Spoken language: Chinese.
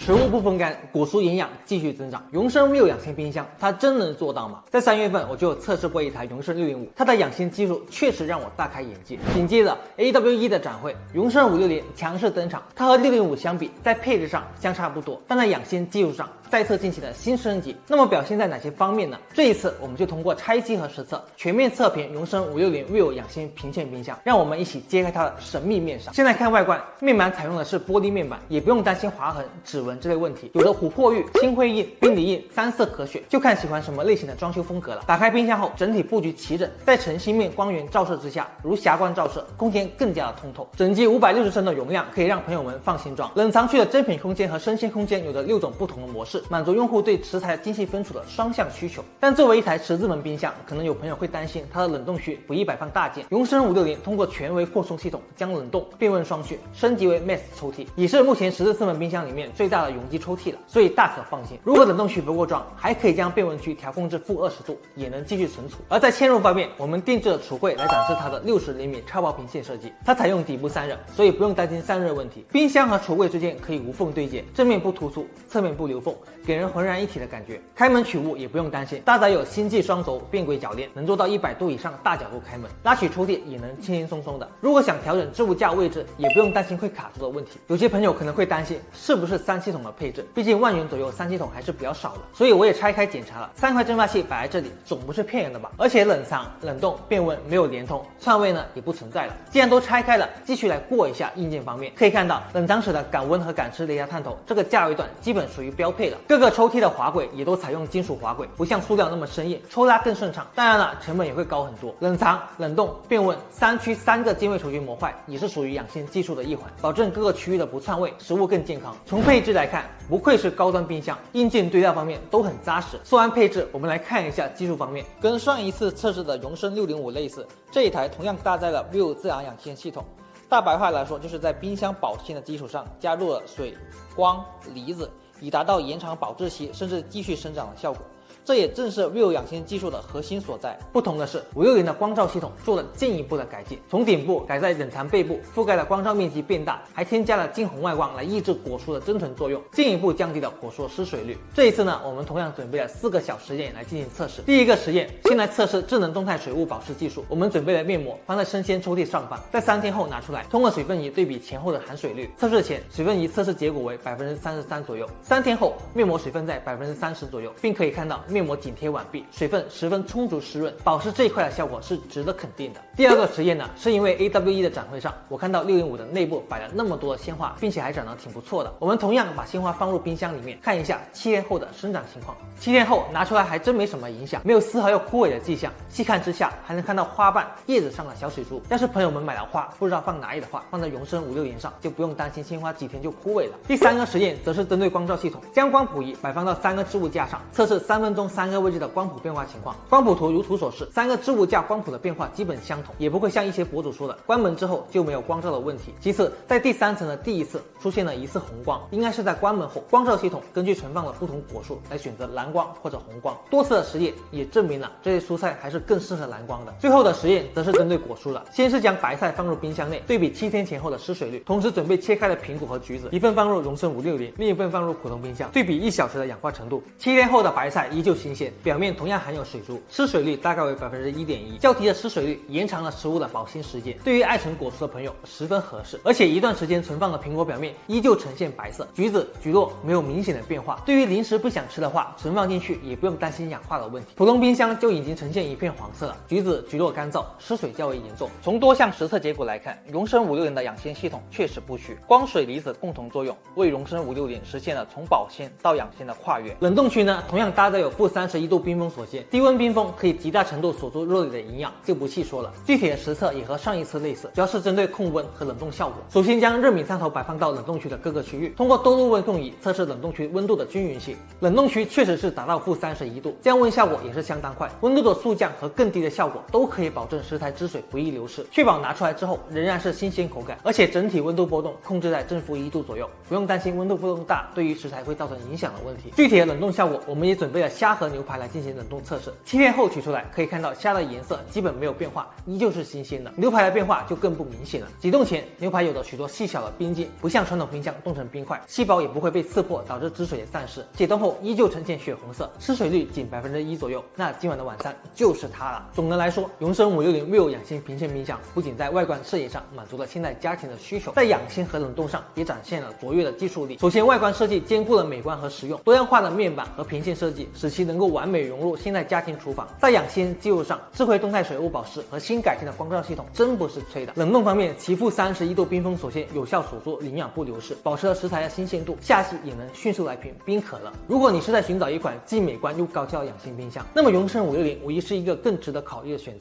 食物不风干，果蔬营养继续增长。永生 Vivo 养心冰箱，它真能做到吗？在3月份我就有测试过一台永生605，它的养心技术确实让我大开眼界。紧接着 AWE 的展会，永生560强势登场，它和605相比，在配置上相差不多，但在养心技术上再次进行了新升级。那么表现在哪些方面呢？这一次我们就通过拆机和实测，全面测评永生560 Vivo 养心屏线冰箱，让我们一起揭开它的神秘面纱。现在看外观，面板采用的是玻璃面板，也不用担心划痕、指纹之类问题，有着琥珀玉、星辉印、冰梨印3色可选，就看喜欢什么类型的装修风格了。打开冰箱后，整体布局齐整，在晨曦面光源照射之下，如霞光照射，空间更加的通透。整机560升的容量可以让朋友们放心装。冷藏区的珍品空间和生鲜空间有着6种不同的模式，满足用户对食材精细分处的双向需求。但作为一台十字门冰箱，可能有朋友会担心它的冷冻区不易摆放大件。永生560通过全微扩充系统，将冷冻变温双序升级为 Max 抽屉，也是目前十字四门冰箱里面最大的容积抽屉了，所以大可放心。如果冷冻区不够装，还可以将变温区调控至-20度，也能继续存储。而在嵌入方面，我们定制了橱柜来展示它的60厘米超薄屏线设计，它采用底部散热，所以不用担心散热问题。冰箱和橱柜之间可以无缝对接，正面不突出，侧面不留缝，给人浑然一体的感觉。开门取物也不用担心，搭载有星际双轴变轨铰链，能做到100度以上大角度开门，拉取抽屉也能轻轻松松的。如果想调整置物架位置，也不用担心会卡住的问题。有些朋友可能会担心是不是3系统的配置，毕竟1万元左右3系统还是比较少的，所以我也拆开检查了，3块蒸发器摆在这里，总不是骗人的吧？而且冷藏、冷冻、变温没有连通，串位呢也不存在了。既然都拆开了，继续来过一下硬件方面。可以看到冷藏室的感温和感湿雷达探头，这个价位段基本属于标配了。各个抽屉的滑轨也都采用金属滑轨，不像塑料那么生硬，抽拉更顺畅。当然了，成本也会高很多。冷藏、冷冻、变温3区3个精微手机模块，也是属于养心技术的一环，保证各个区域的不串位，食物更健康。从配置来看，不愧是高端冰箱，硬件堆料方面都很扎实。说完配置，我们来看一下技术方面。跟上一次测试的永生605类似，这一台同样搭载了 Vivo 自然养心系统。大白话来说，就是在冰箱保鲜的基础上加入了水、光、离子，以达到延长保质期甚至继续生长的效果。这也正是 Vivo 养心技术的核心所在。不同的是，560的光照系统做了进一步的改进，从顶部改在冷藏背部，覆盖的光照面积变大，还添加了近红外光来抑制果蔬的增存作用，进一步降低了果蔬失水率。这一次呢，我们同样准备了4个小实验来进行测试。第一个实验，先来测试智能动态水雾保湿技术。我们准备了面膜放在生鲜抽屉上方，在3天后拿出来，通过水分仪对比前后的含水率。测试前，水分仪测试结果为33%左右，3天后面膜水分在30%左右，并可以看到面膜紧贴完毕，水分十分充足湿润，保湿这一块的效果是值得肯定的。第二个实验呢，是因为 AWE 的展会上，我看到605的内部摆了那么多的鲜花，并且还长得挺不错的。我们同样把鲜花放入冰箱里面，看一下7天后的生长情况。7天后拿出来还真没什么影响，没有丝毫要枯萎的迹象。细看之下，还能看到花瓣、叶子上的小水珠。要是朋友们买了花不知道放哪里的话，放在永生560上就不用担心鲜花几天就枯萎了。第3个实验则是针对光照系统，将光谱仪摆放到3个置物架上，测试3分钟3个位置的光谱变化情况。光谱图如图所示，3个置物架光谱的变化基本相同，也不会像一些博主说的关门之后就没有光照的问题。其次，在第3层的第一次出现了一次红光，应该是在关门后，光照系统根据存放的不同果蔬来选择蓝光或者红光。多次的实验也证明了这些蔬菜还是更适合蓝光的。最后的实验则是针对果蔬了，先是将白菜放入冰箱内，对比7天前后的失水率，同时准备切开的苹果和橘子，一份放入永生560，另一份放入普通冰箱，对比1小时的氧化程度。7天后的白菜依旧新鲜，表面同样含有水珠，失水率大概为1.1%，较低的失水率延长了食物的保鲜时间，对于爱存果蔬的朋友十分合适。而且一段时间存放的苹果表面依旧呈现白色，橘子、橘络没有明显的变化。对于临时不想吃的话，存放进去也不用担心氧化的问题。普通冰箱就已经呈现一片黄色了，橘子、橘络干燥，失水较为严重。从多项实测结果来看，永生560的养鲜系统确实不虚，光水离子共同作用为永生560实现了从保鲜到养鲜的跨越。冷冻区呢，同样搭载有-31度冰封锁线，低温冰封可以极大程度锁住肉里的营养，就不细说了。具体的实测也和上一次类似，主要是针对控温和冷冻效果。首先将热米探头摆放到冷冻区的各个区域，通过多路温控仪测试冷冻区温度的均匀性。冷冻区确实是达到-31度，降温效果也是相当快，温度的速降和更低的效果都可以保证食材汁水不易流失，确保拿出来之后仍然是新鲜口感，而且整体温度波动控制在正负1度左右，不用担心温度波动大对于食材会造成影响的问题。具体的冷冻效果，我们也准备了下虾和牛排来进行冷冻测试。切片后取出来，可以看到虾的颜色基本没有变化，依旧是新鲜的。牛排的变化就更不明显了。解冻前，牛排有着许多细小的冰晶，不像传统冰箱冻成冰块，细胞也不会被刺破，导致汁水的散失。解冻后依旧呈现血红色，失水率仅1%左右。那今晚的晚餐就是它了。总的来说，荣升560 Vivo 养心屏线冰箱不仅在外观设计上满足了现代家庭的需求，在养心和冷冻上也展现了卓越的技术力。首先，外观设计兼顾了美观和实用，多样化的面板和屏线设计使其能够完美融入现代家庭厨房。在养心基础上，智慧动态水雾保湿和新改进的光照系统真不是吹的。冷冻方面，其负31度冰封锁线有效锁住营养不流失，保持了食材的新鲜度，下洗也能迅速来瓶冰可乐。如果你是在寻找一款既美观又高效的养心冰箱，那么荣升560无疑是一个更值得考虑的选择。